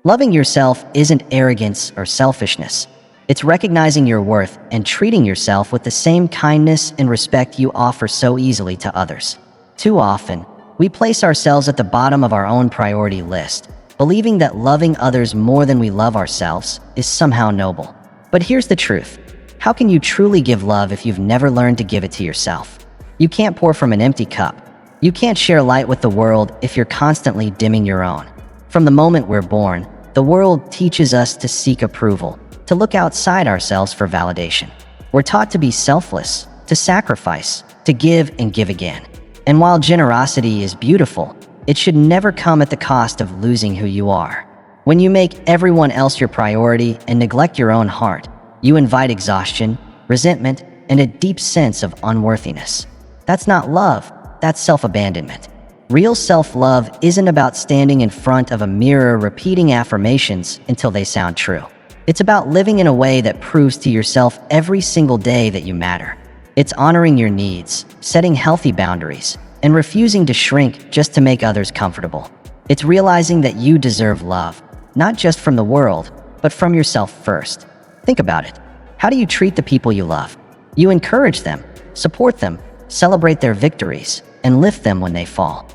Loving yourself isn't arrogance or selfishness. It's recognizing your worth and treating yourself with the same kindness and respect you offer so easily to others. Too often, we place ourselves at the bottom of our own priority list, believing that loving others more than we love ourselves is somehow noble. But here's the truth. How can you truly give love if you've never learned to give it to yourself? You can't pour from an empty cup. You can't share light with the world if you're constantly dimming your own. From the moment we're born, the world teaches us to seek approval, to look outside ourselves for validation. We're taught to be selfless, to sacrifice, to give and give again. And while generosity is beautiful, it should never come at the cost of losing who you are. When you make everyone else your priority and neglect your own heart, you invite exhaustion, resentment, and a deep sense of unworthiness. That's not love, that's self-abandonment. Real self-love isn't about standing in front of a mirror repeating affirmations until they sound true. It's about living in a way that proves to yourself every single day that you matter. It's honoring your needs, setting healthy boundaries, and refusing to shrink just to make others comfortable. It's realizing that you deserve love, not just from the world, but from yourself first. Think about it. How do you treat the people you love? You encourage them, support them, celebrate their victories, and lift them when they fall.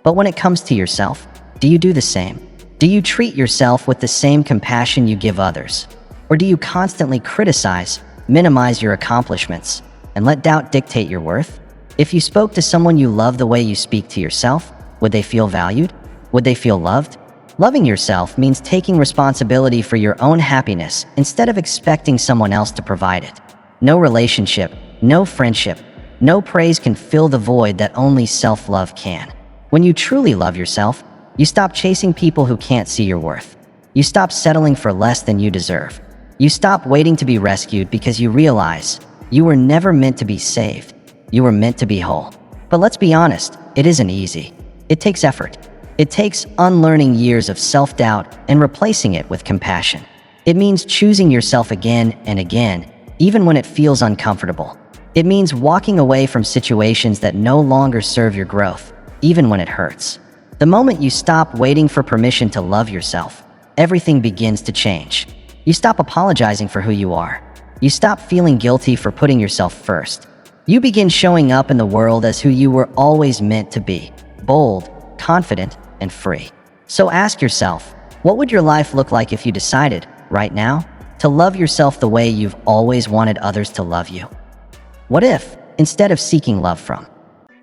But when it comes to yourself, do you do the same? Do you treat yourself with the same compassion you give others? Or do you constantly criticize, minimize your accomplishments, and let doubt dictate your worth? If you spoke to someone you love the way you speak to yourself, would they feel valued? Would they feel loved? Loving yourself means taking responsibility for your own happiness instead of expecting someone else to provide it. No relationship, no friendship, no praise can fill the void that only self-love can. When you truly love yourself, you stop chasing people who can't see your worth. You stop settling for less than you deserve. You stop waiting to be rescued because you realize you were never meant to be saved. You were meant to be whole. But let's be honest, it isn't easy. It takes effort. It takes unlearning years of self-doubt and replacing it with compassion. It means choosing yourself again and again, even when it feels uncomfortable. It means walking away from situations that no longer serve your growth, even when it hurts. The moment you stop waiting for permission to love yourself, everything begins to change. You stop apologizing for who you are. You stop feeling guilty for putting yourself first. You begin showing up in the world as who you were always meant to be: bold, confident, and free. So ask yourself, what would your life look like if you decided, right now, to love yourself the way you've always wanted others to love you? What if, instead of seeking love from,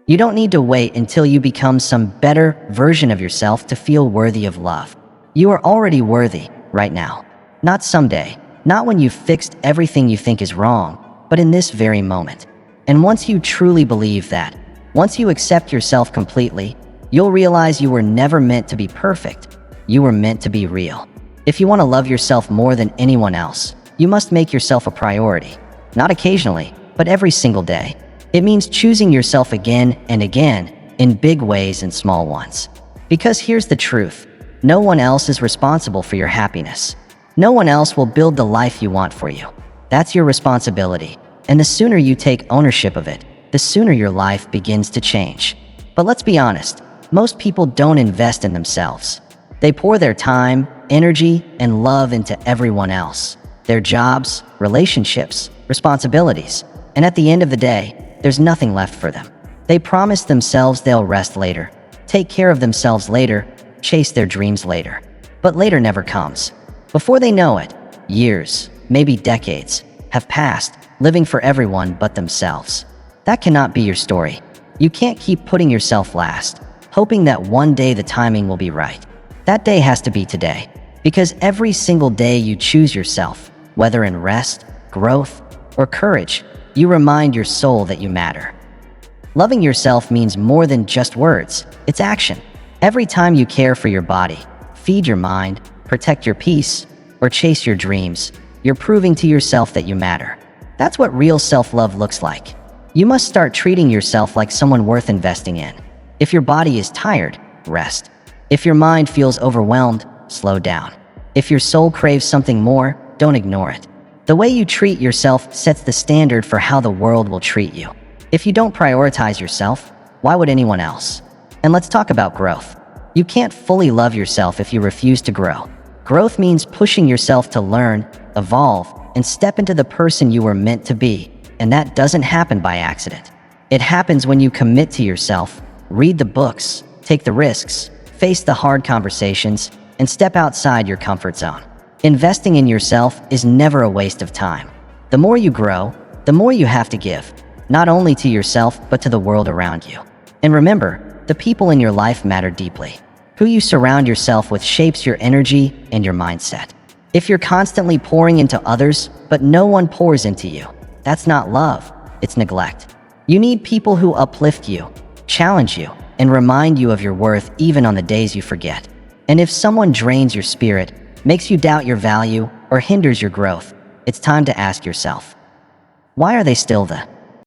you don't need to wait until you become some better version of yourself to feel worthy of love? You are already worthy, right now. Not someday, not when you've fixed everything you think is wrong, but in this very moment. And once you truly believe that, once you accept yourself completely, you'll realize you were never meant to be perfect. You were meant to be real. If you want to love yourself more than anyone else, you must make yourself a priority. Not occasionally, but every single day. It means choosing yourself again and again, in big ways and small ones. Because here's the truth. No one else is responsible for your happiness. No one else will build the life you want for you. That's your responsibility. And the sooner you take ownership of it, the sooner your life begins to change. But let's be honest, most people don't invest in themselves. They pour their time, energy, and love into everyone else. Their jobs, relationships, responsibilities. And at the end of the day, there's nothing left for them. They promise themselves they'll rest later, take care of themselves later, chase their dreams later. But later never comes. Before they know it, years, maybe decades, have passed, living for everyone but themselves. That cannot be your story. You can't keep putting yourself last, hoping that one day the timing will be right. That day has to be today, because every single day you choose yourself, whether in rest, growth, or courage, you remind your soul that you matter. Loving yourself means more than just words, it's action. Every time you care for your body, feed your mind, protect your peace, or chase your dreams, you're proving to yourself that you matter. That's what real self-love looks like. You must start treating yourself like someone worth investing in. If your body is tired, rest. If your mind feels overwhelmed, slow down. If your soul craves something more, don't ignore it. The way you treat yourself sets the standard for how the world will treat you. If you don't prioritize yourself, why would anyone else? And let's talk about growth. You can't fully love yourself if you refuse to grow. Growth means pushing yourself to learn, evolve, and step into the person you were meant to be, and that doesn't happen by accident. It happens when you commit to yourself, read the books, take the risks, face the hard conversations, and step outside your comfort zone. Investing in yourself is never a waste of time. The more you grow, the more you have to give, not only to yourself but to the world around you. And remember, the people in your life matter deeply. Who you surround yourself with shapes your energy and your mindset. If you're constantly pouring into others, but no one pours into you, that's not love, it's neglect. You need people who uplift you, challenge you, and remind you of your worth even on the days you forget. And if someone drains your spirit, makes you doubt your value, or hinders your growth, it's time to ask yourself, why are they still there?